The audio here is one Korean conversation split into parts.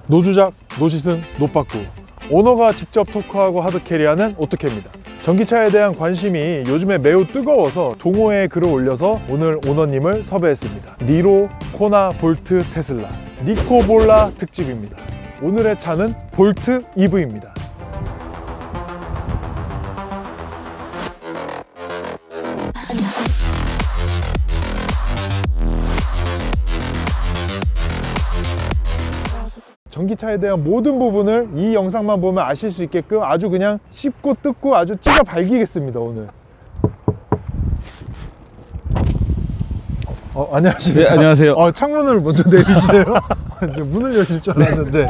노주작, 노시승, 노빠꾸. 오너가 직접 토크하고 하드캐리하는 오토캐입니다. 전기차에 대한 관심이 요즘에 매우 뜨거워서 동호회에 글을 올려서 오늘 오너님을 섭외했습니다. 니로, 코나, 볼트, 테슬라 니코볼라 특집입니다. 오늘의 차는 볼트 EV입니다. 전기차에 대한 모든 부분을 이 영상만 보면 아실 수 있게끔 아주 그냥 씹고 뜯고 아주 찢어 발기겠습니다. 오늘 안녕하십니까. 네, 안녕하세요. 창문을 먼저 내리시네요. 이제 문을 여실 줄 알았는데.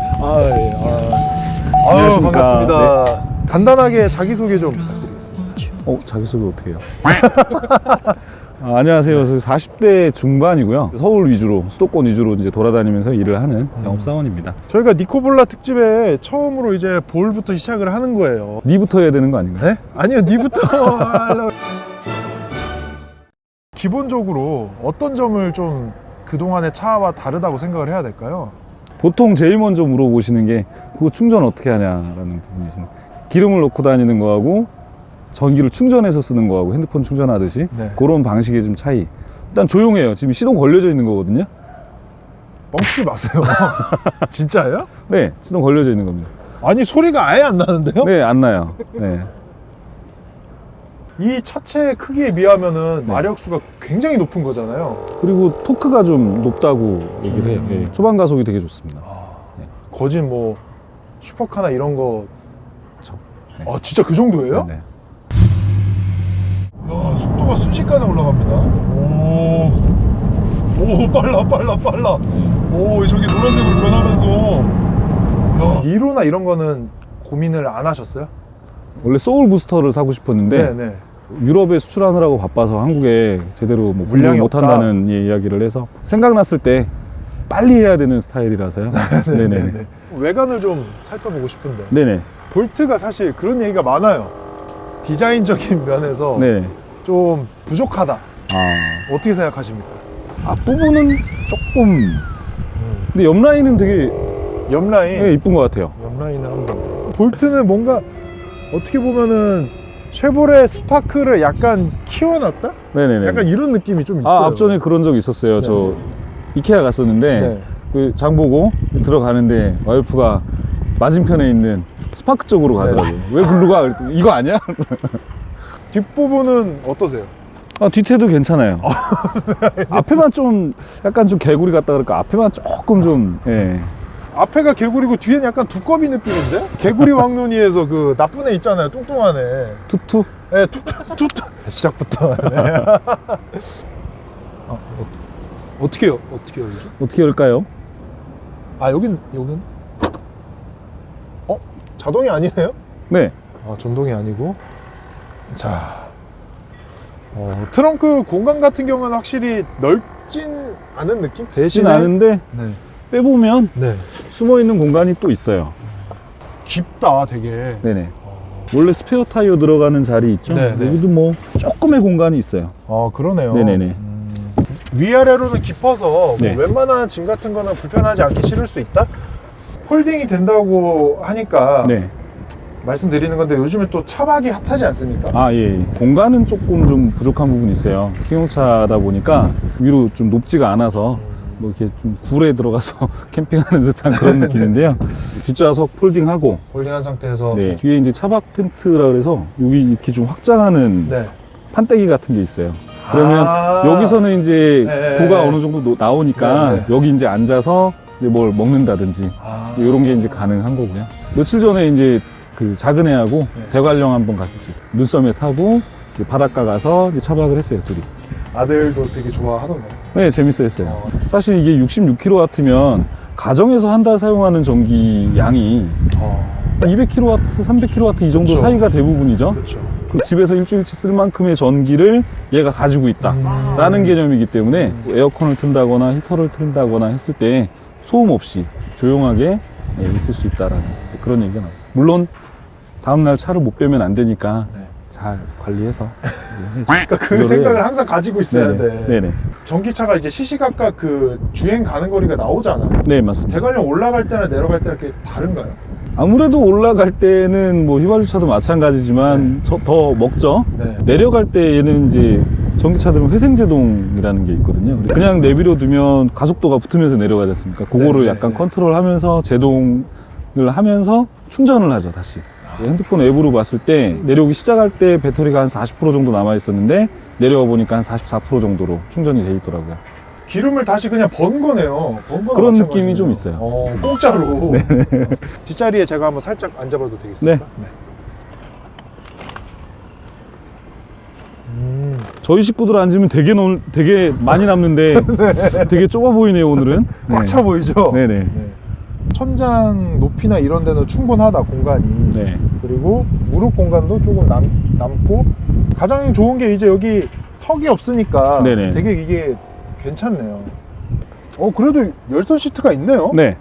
안녕하십니까. 반갑습니다. 네. 간단하게 자기소개 좀 부탁드리겠습니다. 자기소개 어떻게 해요? 안녕하세요. 40대 중반이고요. 서울 위주로, 수도권 위주로 이제 돌아다니면서 일을 하는 영업사원입니다. 저희가 니코볼라 특집에 처음으로 이제 볼부터 시작을 하는 거예요. 니부터 해야 되는 거 아닌가요? 네? 아니요, 니부터 하려고. 기본적으로 어떤 점을 좀 그동안의 차와 다르다고 생각을 해야 될까요? 보통 제일 먼저 물어보시는 게 그거 충전 어떻게 하냐라는 부분이신데, 기름을 넣고 다니는 거하고 전기를 충전해서 쓰는 거하고 핸드폰 충전하듯이 네. 그런 방식의 좀 차이. 일단 조용해요. 지금 시동 걸려져 있는 거거든요. 뻥치지 마세요. 진짜예요? 네, 시동 걸려져 있는 겁니다. 아니, 소리가 아예 안 나는데요? 네, 안 나요. 네. 이 차체 크기에 비하면은 네. 마력수가 굉장히 높은 거잖아요. 그리고 토크가 좀 높다고 얘기를 해요. 예, 초반 가속이 되게 좋습니다. 거진 뭐 슈퍼카나 이런 거. 네. 진짜 그 정도예요? 네. 야, 속도가 순식간에 올라갑니다. 오, 빨라. 오, 저기 노란색으로 변하면서. 야, 니로나 이런 거는 고민을 안 하셨어요? 원래 소울 부스터를 사고 싶었는데 네. 유럽에 수출하느라고 바빠서 한국에 제대로 뭐 물량이 물량이 못 한다는 이야기를 해서 생각났을 때 빨리 해야 되는 스타일이라서요. 네네. 외관을 좀 살펴보고 싶은데. 네네. 볼트가 사실 그런 얘기가 많아요. 디자인적인 면에서 네. 좀 부족하다. 어떻게 생각하십니까? 앞부분은 조금. 근데 옆라인은 되게 옆라인. 이쁜 것 같아요. 옆라인을 한번. 볼트는 뭔가 어떻게 보면은 쉐보레 스파크를 약간 키워놨다? 네네네. 약간 이런 느낌이 좀 있어요. 앞전에 그런 적 있었어요. 네. 저 이케아 갔었는데 네. 그 장 보고 들어가는데 와이프가 맞은편에 있는 스파크 쪽으로 가더라고요. 왜 블루가? 그랬더니 이거 아니야? 뒷부분은 어떠세요? 뒤태도 괜찮아요. 앞에만 좀 약간 좀 개구리 같다 그럴까? 앞에만 조금 좀 앞에가 개구리고 뒤에는 약간 두꺼비 느낌인데? 개구리 왕눈이에서 그 나쁜 애 있잖아요. 뚱뚱한 애. 투투? 네, 툭툭. 시작부터. 네. 어떻게 열죠? 어떻게 열까요? 여긴 자동이 아니네요? 네. 전동이 아니고. 자, 트렁크 공간 같은 경우는 확실히 넓진 않은 느낌? 진 대신에 않은데 네. 빼보면 네. 숨어있는 공간이 또 있어요. 깊다, 되게. 네네. 원래 스페어 타이어 들어가는 자리 있죠? 네, 네. 여기도 뭐 조금의 공간이 있어요. 그러네요. 네네네. 위아래로는 깊어서 네. 뭐 웬만한 짐 같은 거는 불편하지 않게 실을 수 있다? 폴딩이 된다고 하니까 네. 말씀드리는 건데 요즘에 또 차박이 핫하지 않습니까? 예. 공간은 조금 좀 부족한 부분이 있어요. 승용차다 보니까 위로 좀 높지가 않아서 뭐 이렇게 좀 굴에 들어가서 캠핑하는 듯한 그런 느낌인데요. 뒷좌석 폴딩하고 폴딩한 상태에서 뒤에 이제 차박 텐트라 그래서 여기 이렇게 좀 확장하는 네. 판때기 같은 게 있어요. 그러면 여기서는 이제 네. 도가 어느 정도 나오니까 네. 여기 이제 앉아서 이제 뭘 먹는다든지 이런 게 이제 가능한 거고요. 며칠 전에 이제 그 작은 애하고 대관령 한번 갔었죠. 눈썰매 타고 바닷가 가서 이제 차박을 했어요, 둘이. 아들도 되게 좋아하던가요? 네, 재밌어 했어요. 사실 이게 66kW면 가정에서 한 달 사용하는 전기 양이 200kW, 300kW 이 정도 그렇죠. 사이가 대부분이죠. 그렇죠. 그 집에서 일주일치 쓸 만큼의 전기를 얘가 가지고 있다 라는 개념이기 때문에 에어컨을 튼다거나 히터를 튼다거나 했을 때 소음 없이 조용하게 있을 수 있다라는 그런 얘기가 나와요. 물론 다음날 차를 못 빼면 안 되니까 잘 관리해서 그러니까 그 생각을 항상 가지고 있어야 돼. 네네. 전기차가 이제 시시각각 그 주행 가는 거리가 나오잖아. 네, 맞습니다. 대관령 올라갈 때나 내려갈 때나 이렇게 다른가요? 아무래도 올라갈 때는 뭐 휘발유차도 마찬가지지만 더 먹죠. 네. 내려갈 때 얘는 이제 전기차들은 회생제동이라는 게 있거든요. 그냥 내비로 두면 가속도가 붙으면서 내려가지 않습니까? 그거를 네, 약간 네. 컨트롤하면서 제동을 하면서 충전을 하죠, 다시. 핸드폰 앱으로 봤을 때 내려오기 시작할 때 배터리가 한 40% 정도 남아 있었는데 내려와 보니까 한 44% 정도로 충전이 돼 있더라고요. 기름을 다시 그냥 번 거네요. 번 거나 그런 마찬가지네요. 느낌이 좀 있어요. 공짜로. 뒷자리에 제가 한번 살짝 앉아봐도 되겠습니까? 네. 저희 식구들 앉으면 되게 많이 남는데 되게 좁아 보이네요, 오늘은. 꽉 차 보이죠? 네네. 네. 천장 높이나 이런 데는 충분하다, 공간이. 네. 그리고 무릎 공간도 조금 남고, 가장 좋은 게 이제 여기 턱이 없으니까 네네. 되게 이게 괜찮네요. 그래도 열선 시트가 있네요. 네.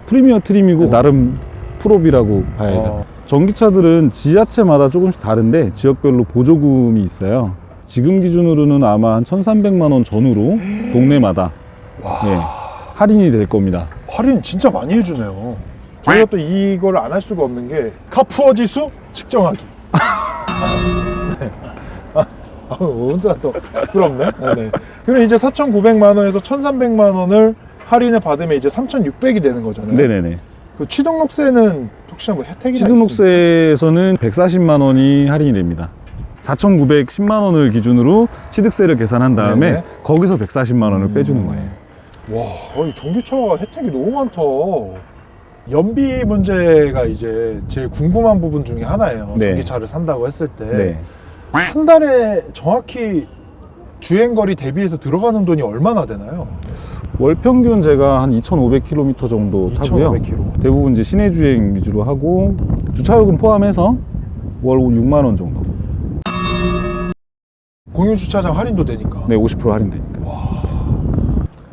프리미어 트림이고 나름 프로비라고 봐야죠. 전기차들은 지자체마다 조금씩 다른데 지역별로 보조금이 있어요. 지금 기준으로는 아마 한 1,300만 원 전후로 동네마다 와. 네, 할인이 될 겁니다. 할인 진짜 많이 해주네요. 저희가 또 이걸 안 할 수가 없는 게 카푸어 지수 측정하기. 네. 혼자 또 부끄럽네. 네. 그럼 이제 4,900만 원에서 1,300만 원을 할인을 받으면 이제 3,600이 되는 거잖아요. 네네네. 그 취등록세는 혹시 뭐 혜택이나 있습니까? 취등록세에서는 140만 원이 할인이 됩니다. 4,910만 원을 기준으로 취득세를 계산한 다음에 네네. 거기서 140만 원을 빼주는 거예요. 와, 이 전기차가 혜택이 너무 많다. 연비 문제가 이제 제일 궁금한 부분 중에 하나예요. 네. 전기차를 산다고 했을 때. 네. 한 달에 정확히 주행거리 대비해서 들어가는 돈이 얼마나 되나요? 월 평균 제가 한 2,500km 정도 타고요. 2,500km. 대부분 이제 시내 주행 위주로 하고 주차요금 포함해서 월 6만 원 정도. 공유주차장 할인도 되니까. 네, 50% 할인됩니다.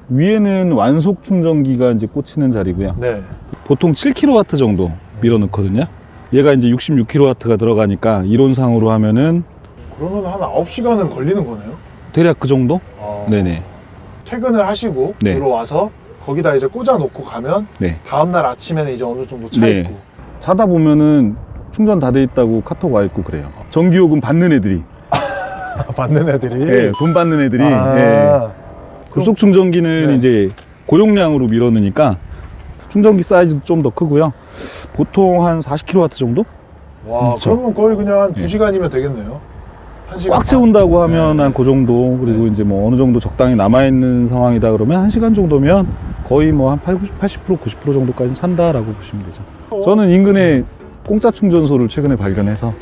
위에는 완속 충전기가 이제 꽂히는 자리고요. 네. 보통 7kW 정도 밀어넣거든요. 얘가 이제 66kW가 들어가니까 이론상으로 하면은 그러면 한 9시간은 걸리는 거네요? 대략 그 정도? 아. 네네. 퇴근을 하시고 네. 들어와서 거기다 이제 꽂아 놓고 가면 네. 다음날 아침에는 이제 어느 정도 차 네. 있고. 자다 보면은 충전 다 돼 있다고 카톡 와 있고 그래요. 전기요금 받는 애들이. 받는 애들이. 네, 돈 받는 애들이. 아. 네. 급속 충전기는 네. 이제 고용량으로 밀어넣으니까 충전기 사이즈도 좀 더 크고요. 보통 한 40kW 정도? 와, 그렇죠. 그러면 거의 그냥 한 네. 2시간이면 되겠네요. 1시간 꽉 채운다고 하면 네. 한 그 정도, 그리고 네. 이제 뭐 어느 정도 적당히 남아있는 상황이다 그러면 1시간 정도면 거의 뭐 한 80%, 90% 정도까지 찬다라고 보시면 되죠. 저는 인근에 공짜 충전소를 최근에 발견해서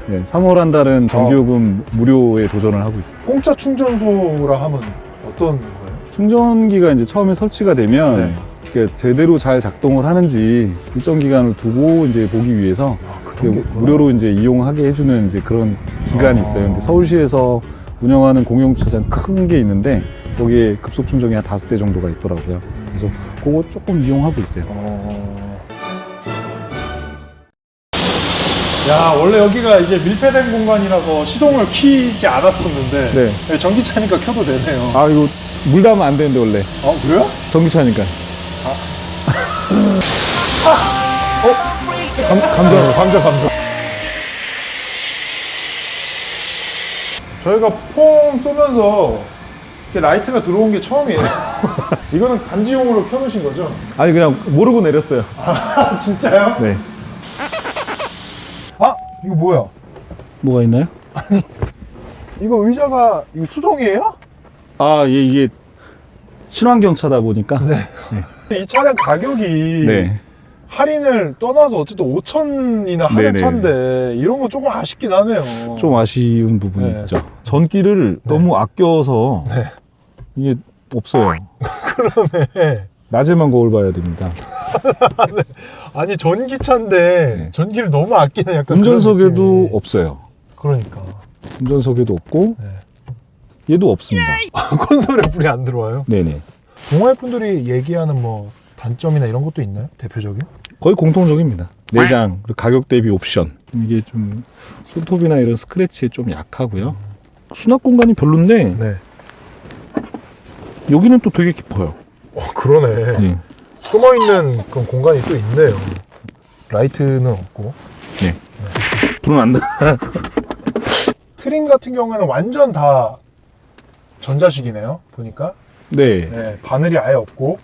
네. 3월 한 달은 전기요금 무료에 도전을 하고 있습니다. 공짜 충전소라 하면 어떤 거예요? 충전기가 이제 처음에 설치가 되면 네. 이렇게 제대로 잘 작동을 하는지 일정 기간을 두고 이제 보기 위해서 그런 게 있구나. 무료로 이제 이용하게 해주는 이제 그런 기간이 있어요. 근데 서울시에서 운영하는 공용주차장 큰 게 있는데 거기에 급속 충전이 한 5대 정도가 있더라고요. 그래서 그거 조금 이용하고 있어요. 야, 원래 여기가 이제 밀폐된 공간이라서 시동을 키지 않았었는데 네. 전기차니까 켜도 되네요. 아, 이거 물 닿으면 안 되는데 원래 그래요? 전기차니까. 감자. 저희가 퐁 쏘면서 이렇게 라이트가 들어온 게 처음이에요. 이거는 간지용으로 켜놓으신 거죠? 아니 그냥 모르고 내렸어요. 아, 진짜요? 네. 이거 뭐야? 뭐가 있나요? 이거 의자가 이거 수동이에요? 아, 이게 친환경차다 보니까. 이 차량 가격이 네. 할인을 떠나서 어쨌든 5천이나 하는 네네. 차인데 이런 거 조금 아쉽긴 하네요. 좀 아쉬운 부분이 네. 있죠. 전기를 너무 아껴서 이게 없어요. 그러네. 낮에만 거울 봐야 됩니다. 아니 전기차인데 네. 전기를 너무 아끼는 약간 그런 운전석에도 느낌이. 없어요. 그러니까 운전석에도 없고 얘도 없습니다. 콘솔에 불이 안 들어와요. 네네. 동호회 분들이 얘기하는 뭐 단점이나 이런 것도 있나요? 대표적인? 거의 공통적입니다. 내장, 그리고 가격 대비 옵션. 이게 좀 손톱이나 이런 스크래치에 좀 약하고요. 수납 공간이 별론데 네. 여기는 또 되게 깊어요. 그러네. 네. 숨어있는 그런 공간이 또 있네요. 라이트는 없고. 네. 불은 안 나. 트림 같은 경우에는 완전 다 전자식이네요. 보니까. 네. 네, 바늘이 아예 없고.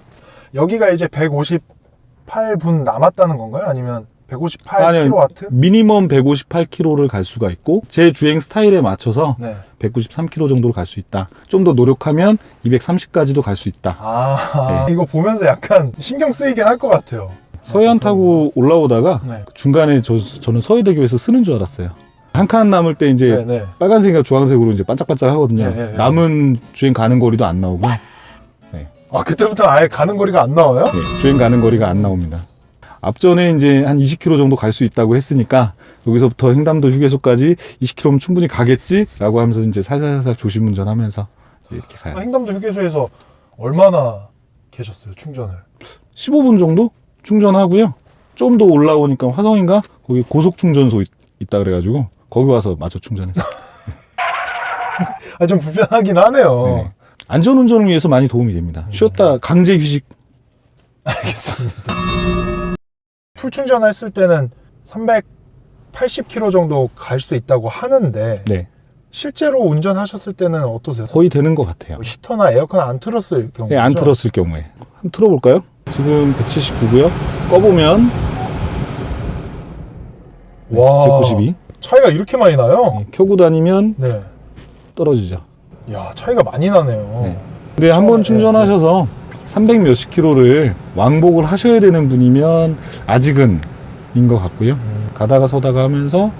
여기가 이제 158분 남았다는 건가요? 아니면 158kW? 미니멈 158km를 갈 수가 있고 제 주행 스타일에 맞춰서 네. 193km 정도로 갈 수 있다. 좀 더 노력하면 230까지도 갈 수 있다. 아, 네. 이거 보면서 약간 신경 쓰이긴 할 것 같아요. 서해안 타고 올라오다가 네. 중간에 저는 서해대교에서 쓰는 줄 알았어요. 한 칸 남을 때 이제 네, 네. 빨간색이나 주황색으로 이제 반짝반짝 하거든요. 네, 네. 남은 주행 가는 거리도 안 나오고 아, 그때부터 아예 가는 거리가 안 나와요? 네, 주행 가는 거리가 안 나옵니다. 앞전에 이제 한 20km 정도 갈 수 있다고 했으니까 여기서부터 횡담도 휴게소까지 20km면 충분히 가겠지라고 하면서 이제 살살살살 조심운전하면서 이렇게 가요. 횡담도 휴게소에서 얼마나 계셨어요, 충전을? 15분 정도 충전하고요. 좀 더 올라오니까 화성인가 거기 고속 충전소 있다 그래가지고 거기 와서 마저 충전했어요. 아, 좀 불편하긴 하네요. 네. 안전운전을 위해서 많이 도움이 됩니다. 쉬었다 강제 휴식. 알겠습니다. 풀 충전했을 때는 380km 정도 갈 수 있다고 하는데 네, 실제로 운전하셨을 때는 어떠세요? 거의 되는 것 같아요. 히터나 에어컨 안 틀었을 경우. 네, 안 틀었을 경우에 한번 틀어볼까요? 지금 179고요. 꺼보면 와, 192. 차이가 이렇게 많이 나요? 네, 켜고 다니면 네. 떨어지죠. 야, 차이가 많이 나네요. 네. 근데 한번 충전하셔서 300 몇십 킬로를 왕복을 하셔야 되는 분이면 아직은 인 것 같고요. 가다가 서다가 하면서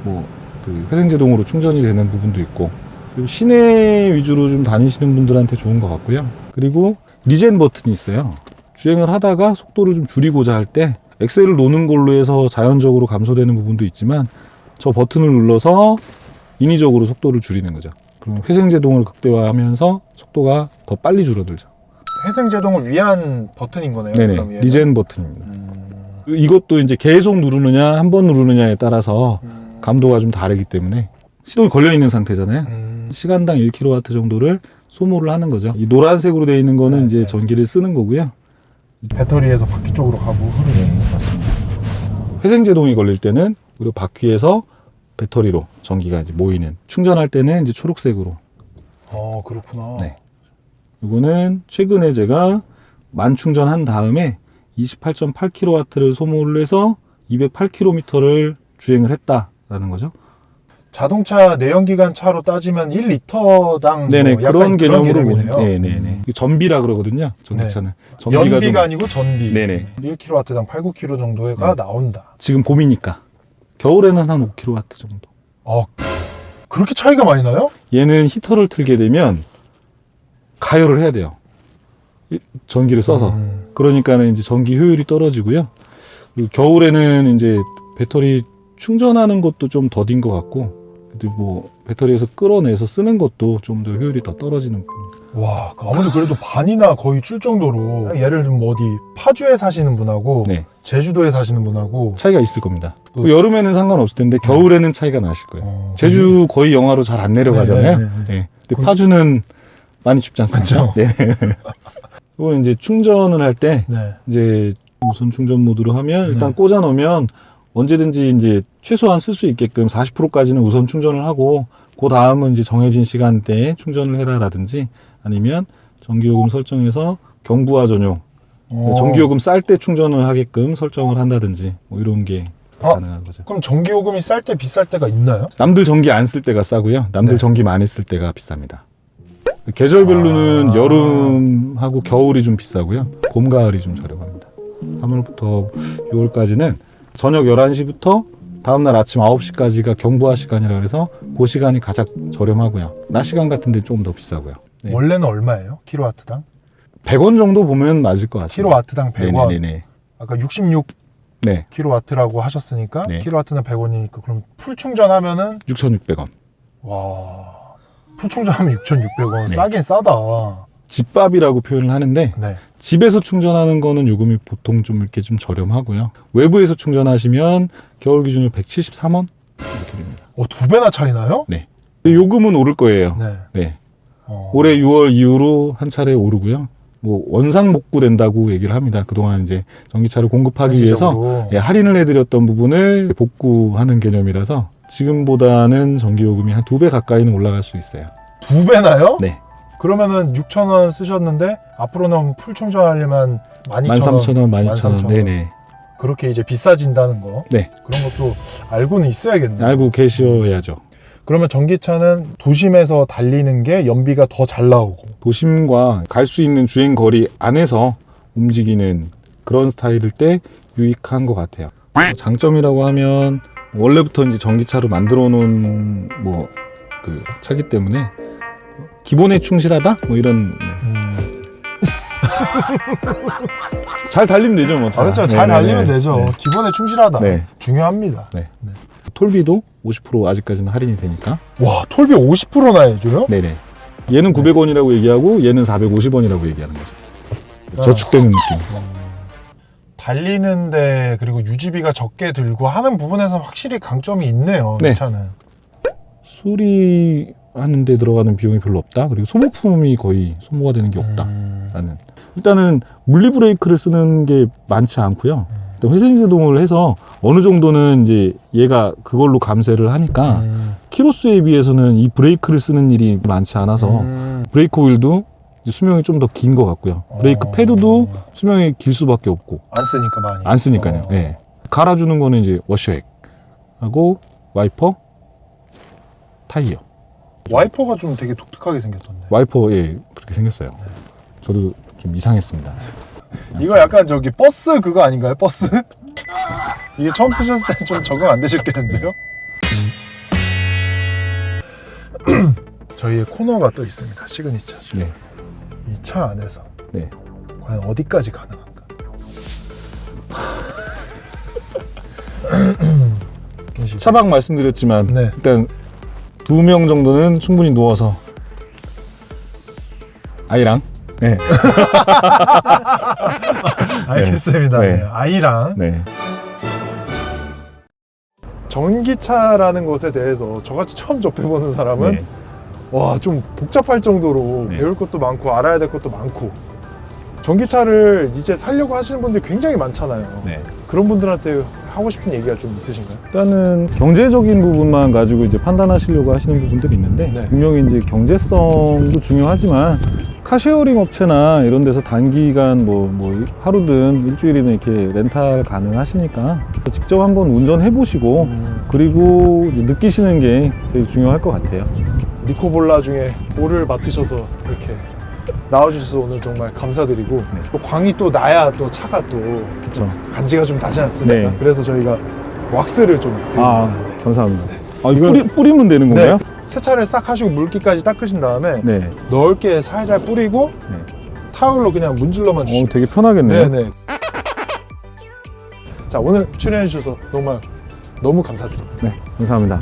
뭐 그 회생제동으로 충전이 되는 부분도 있고 그리고 시내 위주로 좀 다니시는 분들한테 좋은 것 같고요. 그리고 리젠 버튼이 있어요. 주행을 하다가 속도를 좀 줄이고자 할 때 엑셀을 놓는 걸로 해서 자연적으로 감소되는 부분도 있지만 저 버튼을 눌러서 인위적으로 속도를 줄이는 거죠. 그럼 회생제동을 극대화하면서 속도가 더 빨리 줄어들죠. 회생제동을 위한 버튼인 거네요. 네네. 그럼 얘는? 리젠 버튼입니다. 이것도 이제 계속 누르느냐 한 번 누르느냐에 따라서 감도가 좀 다르기 때문에 시동이 걸려 있는 상태잖아요. 시간당 1kW 정도를 소모를 하는 거죠. 이 노란색으로 되어 있는 거는 네, 이제 네. 전기를 쓰는 거고요. 배터리에서 바퀴 쪽으로 가고 흐르는. 회생제동이 걸릴 때는 우리 바퀴에서 배터리로 전기가 이제 모이는, 충전할 때는 이제 초록색으로. 그렇구나. 네. 이거는 최근에 제가 만 충전한 다음에 28.8kW를 소모를 해서 208km를 주행을 했다라는 거죠. 자동차 내연기관 차로 따지면 1리터당 네네, 뭐 약간 그런 개념으로 개념이네요. 네네네. 전비라 그러거든요. 전기차는. 전비가 연비가 좀 아니고 전비. 네네. 1kW당 8-9kg 정도가 나온다. 지금 봄이니까 겨울에는 한 5kW 정도. 그렇게 차이가 많이 나요? 얘는 히터를 틀게 되면 가열을 해야 돼요. 전기를 써서. 그러니까는 이제 전기 효율이 떨어지고요. 그리고 겨울에는 이제 배터리 충전하는 것도 좀 더딘 것 같고, 근데 뭐 배터리에서 끌어내서 쓰는 것도 좀 더 효율이 더 떨어지는 부분입니다. 와, 아무리 그래도 반이나 거의 줄 정도로. 예를 들면 뭐 어디 파주에 사시는 분하고 네. 제주도에 사시는 분하고 차이가 있을 겁니다. 여름에는 상관없을 텐데 겨울에는 차이가 나실 거예요. 그 제주 거의 영하로 잘 안 내려가잖아요. 네. 네. 근데 파주는 많이 춥지 않습니까? 네. 이거는 이제 충전을 할 때 네. 이제 우선 충전 모드로 하면 일단 꽂아 놓으면 언제든지 이제 최소한 쓸 수 있게끔 40%까지는 우선 충전을 하고 그 다음은 이제 정해진 시간대에 충전을 해라라든지 아니면 전기요금 설정해서 경부화 전용 전기요금 쌀 때 충전을 하게끔 설정을 한다든지 뭐 이런 게 가능한 거죠. 그럼 전기요금이 쌀 때 비쌀 때가 있나요? 남들 전기 안 쓸 때가 싸고요. 남들 네. 전기 많이 쓸 때가 비쌉니다. 계절별로는 여름하고 겨울이 좀 비싸고요. 봄, 가을이 좀 저렴합니다. 3월부터 6월까지는 저녁 11시부터 다음날 아침 9시까지가 경부화 시간이라 그래서 그 시간이 가장 저렴하고요. 낮 시간 같은 데 좀 더 비싸고요. 네. 원래는 얼마예요? 킬로와트당? 100원 정도 보면 맞을 것 같습니다. 킬로와트당 100원. 네네네. 아까 66 네. 킬로와트라고 하셨으니까 네. 킬로와트는 100원이니까 그럼 풀 충전하면은 6,600원. 와, 풀 충전하면 6,600원. 네. 싸긴 싸다. 집밥이라고 표현을 하는데 네. 집에서 충전하는 거는 요금이 보통 좀 이렇게 좀 저렴하고요. 외부에서 충전하시면 겨울 기준으로 173원 이렇게 됩니다. 2배나 차이나요? 네. 요금은 오를 거예요. 네. 네. 어. 올해 6월 이후로 한 차례 오르고요. 뭐 원상복구된다고 얘기를 합니다. 그동안 이제 전기차를 공급하기 위해서 한시적으로. 예, 할인을 해드렸던 부분을 복구하는 개념이라서 지금보다는 전기요금이 한 2배 가까이는 올라갈 수 있어요. 2배나요? 네. 그러면은 6,000원 쓰셨는데 앞으로는 풀 충전하려면 12,000원, 13,000원, 12,000원. 네네. 그렇게 이제 비싸진다는 거. 네. 그런 것도 알고는 있어야겠네요. 알고 계셔야죠. 그러면 전기차는 도심에서 달리는 게 연비가 더 잘 나오고. 도심과 갈 수 있는 주행 거리 안에서 움직이는 그런 스타일일 때 유익한 것 같아요. 장점이라고 하면 원래부터 이제 전기차로 만들어 놓은 뭐 그 차기 때문에 기본에 충실하다 뭐 이런 잘 달리면 되죠 뭐. 차. 그렇죠. 잘 네네네. 달리면 되죠. 네. 기본에 충실하다. 네. 중요합니다. 네. 톨비도 50% 아직까지는 할인이 되니까. 와, 톨비 50%나 해줘요? 네네. 얘는 900원이라고 얘기하고 얘는 450원이라고 얘기하는 거죠. 저축되는 느낌. 달리는데 그리고 유지비가 적게 들고 하는 부분에서 확실히 강점이 있네요. 네. 이 차는. 수리하는 데 들어가는 비용이 별로 없다. 그리고 소모품이 거의 소모가 되는 게 없다. 라는. 일단은 물리 브레이크를 쓰는 게 많지 않고요. 회생제동을 해서 어느 정도는 이제 얘가 그걸로 감쇄를 하니까 키로수에 비해서는 이 브레이크를 쓰는 일이 많지 않아서 브레이크 오일도 이제 수명이 좀 더 긴 것 같고요. 브레이크 패드도 수명이 길 수밖에 없고 안 쓰니까 많이. 안 쓰니까요. 예. 갈아주는 거는 이제 워셔액하고 와이퍼, 타이어. 와이퍼가 좀 되게 독특하게 생겼던데. 와이퍼 예 그렇게 생겼어요. 저도 좀 이상했습니다. 이거 약간 저기 버스 그거 아닌가요? 버스? 이게 처음 쓰셨을 때 좀 적응 안 되셨겠는데요? 저희의 코너가 또 있습니다. 시그니처. 네. 이 차 안에서 네. 과연 어디까지 가능한가? 차박 말씀드렸지만 네. 일단 2명 정도는 충분히 누워서 아이랑 네. 알겠습니다. 네. 네. 아이랑 네. 전기차라는 것에 대해서 저같이 처음 접해보는 사람은 네. 와, 좀 복잡할 정도로 네. 배울 것도 많고 알아야 될 것도 많고 전기차를 이제 사려고 하시는 분들이 굉장히 많잖아요. 네. 그런 분들한테 하고 싶은 얘기가 좀 있으신가요? 일단은 경제적인 부분만 가지고 이제 판단하시려고 하시는 부분들이 있는데 네. 분명히 이제 경제성도 중요하지만 카쉐어링 업체나 이런 데서 단기간 뭐 하루든 일주일이든 이렇게 렌탈 가능하시니까 직접 한번 운전해 보시고 그리고 이제 느끼시는 게 제일 중요할 것 같아요. 니코볼라 중에 볼을 맡으셔서 이렇게 나와주셔서 오늘 정말 감사드리고 또 광이 또 나야 또 차가 또 그렇죠. 간지가 좀 나지 않습니까? 네. 그래서 저희가 왁스를 좀 드립니다. 감사합니다. 아, 이거 뿌리면 되는 건가요? 세차를 싹 하시고 물기까지 닦으신 다음에 네. 넓게 살살 뿌리고 네. 타올로 그냥 문질러만 주시면 되게 편하겠네요. 네네. 자, 오늘 출연해 주셔서 정말 너무 감사드립니다. 네, 감사합니다.